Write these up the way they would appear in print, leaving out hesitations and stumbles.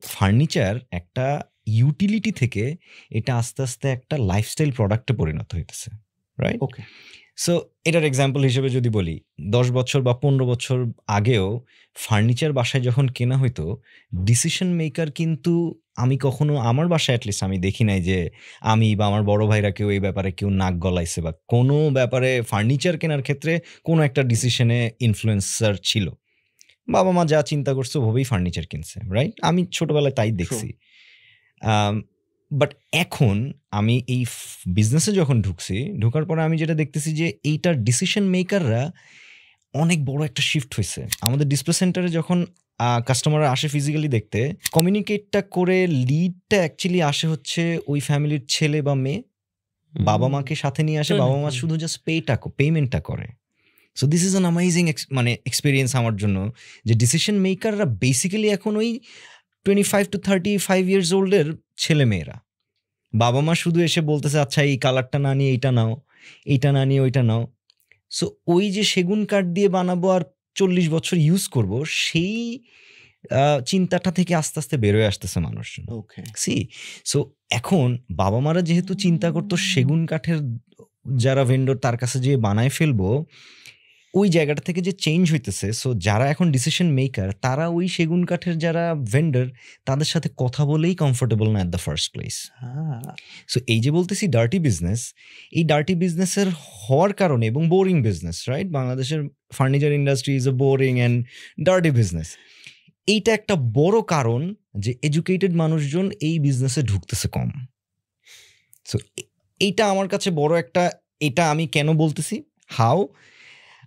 Furniture একটা utility থেকে এটা আস্তে আস্তে একটা লাইফস্টাইল প্রোডাক্টে পরিণত হইতেছে, রাইট? ওকে। সো এটার এক্সাম্পল হিসেবে যদি বলি, ১০ বছর বা ১৫ বছর আগেও ফার্নিচার বাসায় যখন কেনা হইতো, ডিসিশন মেকার কিন্তু আমি কখনো আমার বাসায় এটলিস্ট আমি দেখি নাই যে আমি বা আমার বড় ভাইরা কেউ এই ব্যাপারে কেউ নাক গলাইছে বা কোনো ব্যাপারে ফার্নিচার কেনার ক্ষেত্রে কোনো একটা ডিসিশনে ইনফ্লুয়েন্সার ছিল। বাবা-মা যা চিন্তা করছে ওভাবেই ফার্নিচার কিনছে, রাইট? আমি ছোটবেলায় তাই দেখছি। বাট এখন আমি এই বিজনেসে যখন ঢোকার পরে আমি যেটা দেখতেছি যে এইটার ডিসিশন মেকাররা অনেক বড় একটা শিফট হয়েছে। আমাদের ডিসপ্লে সেন্টারে যখন কাস্টমাররা আসে ফিজিক্যালি দেখতে, কমিউনিকেটটা করে লিডটা অ্যাকচুয়ালি আসে হচ্ছে ওই ফ্যামিলির ছেলে বা মেয়ে। বাবা-মাকে সাথে নিয়ে আসে, বাবা-মা শুধু জাস্ট পেমেন্টটা করে। So this is an amazing মানে এক্সপেরিয়েন্স আমার জন্য, যে ডিসিশন মেকাররা বেসিক্যালি এখন ওই 25 to 35 ইয়ার্স ওল্ডের ছেলেমেয়েরা। বাবা-মা শুধু এসে বলতেছে, আচ্ছা এই কালারটা না নিয়ে এইটা নাও, এইটা না নিয়ে ওইটা নাও। সো ওই যে সেগুন কাঠ দিয়ে বানাবো আর 40 বছর ইউজ করব, সেই চিন্তাটা থেকে আস্তে আস্তে বেরোয় আসতেছে মানুষজন। ওকে। সো এখন বাবা-মারা যেহেতু চিন্তা করতো সেগুন কাঠের যারা ভেন্ডর তার কাছে যেয়ে বানায় ফেলবো, ওই জায়গাটা থেকে যে চেঞ্জ হইতেছে, সো যারা এখন ডিসিশন মেকার তারা ওই সেগুন কাঠের যারা ভেন্ডর তাদের সাথে কথা বলেই কমফোর্টেবল না at the first place. So এই যে বলতেছি ডার্টি বিজনেস, এই ডার্টি বিজনেসের হওয়ার কারণে এবং বোরিং বিজনেস, রাইট? বাংলাদেশের furniture industry is a boring and dirty business. এইটা একটা বড় কারণ যে এডুকেটেড মানুষজন এই বিজনেসে ঢুকতেছে কম। সো এইটা আমার কাছে বড় একটা, এটা আমি কেন বলতেছি, হাউ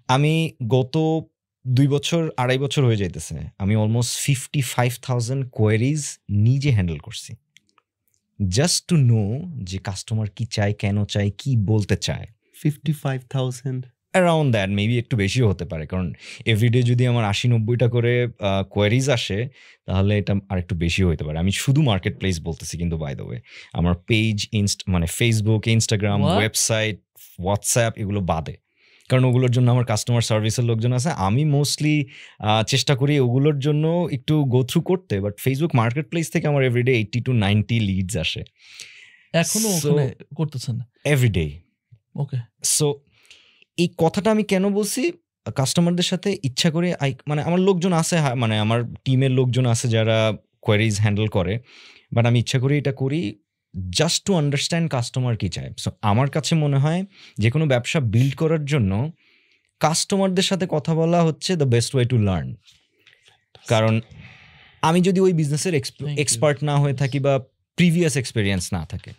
আমি গত 2 বছর 2.5 বছর হয়ে যাইতেছে, আমি অলমোস্ট 55,000 কোয়েরিজ নিজে হ্যান্ডেল করছি, জাস্ট টু নো যে কাস্টমার কি চায়, কেন চায়, কি বলতে চায়। 55,000 অ্যারাউন্ড দ্যাট, মেবি একটু বেশিও হতে পারে, কারণ এভরিডে যদি আমার 80-90টা করে কোয়ারিজ আসে তাহলে এটা আর একটু বেশিও হতে পারে। আমি শুধু মার্কেট প্লেস বলতেছি কিন্তু, বাই দ্য ওয়ে আমার পেজ মানে ফেসবুক, ইনস্টাগ্রাম, ওয়েবসাইট, হোয়াটসঅ্যাপ এগুলো বাদে, কারণ ওগুলোর জন্য আমার কাস্টমার সার্ভিসের লোকজন আছে। আমি মোস্টলি চেষ্টা করি ওগুলোর জন্য একটু গো থ্রু করতে, বাট ফেসবুক মার্কেট প্লেস থেকে আমার এভরিডে 80 to 90 লিডস আসে। এখনো ওখানে করতেছেন? এভরিডে। ওকে। সো এই কথাটা আমি কেন বলছি, কাস্টমারদের সাথে ইচ্ছা করে মানে আমার লোকজন আছে, মানে আমার টিমের লোকজন আছে যারা কোয়ারিজ হ্যান্ডেল করে, বাট আমি ইচ্ছা করে এটা করি জাস্ট টু আন্ডারস্ট্যান্ড কাস্টমার কি চায়। সো আমার কাছে মনে হয় যে কোনো ব্যবসা বিল্ড করার জন্য কাস্টমারদের সাথে কথা বলা হচ্ছে the best way to learn. কারণ আমি যদি ওই বিজনেসের এক্সপার্ট না হয়ে থাকি বা প্রিভিয়াস এক্সপেরিয়েন্স না থাকে,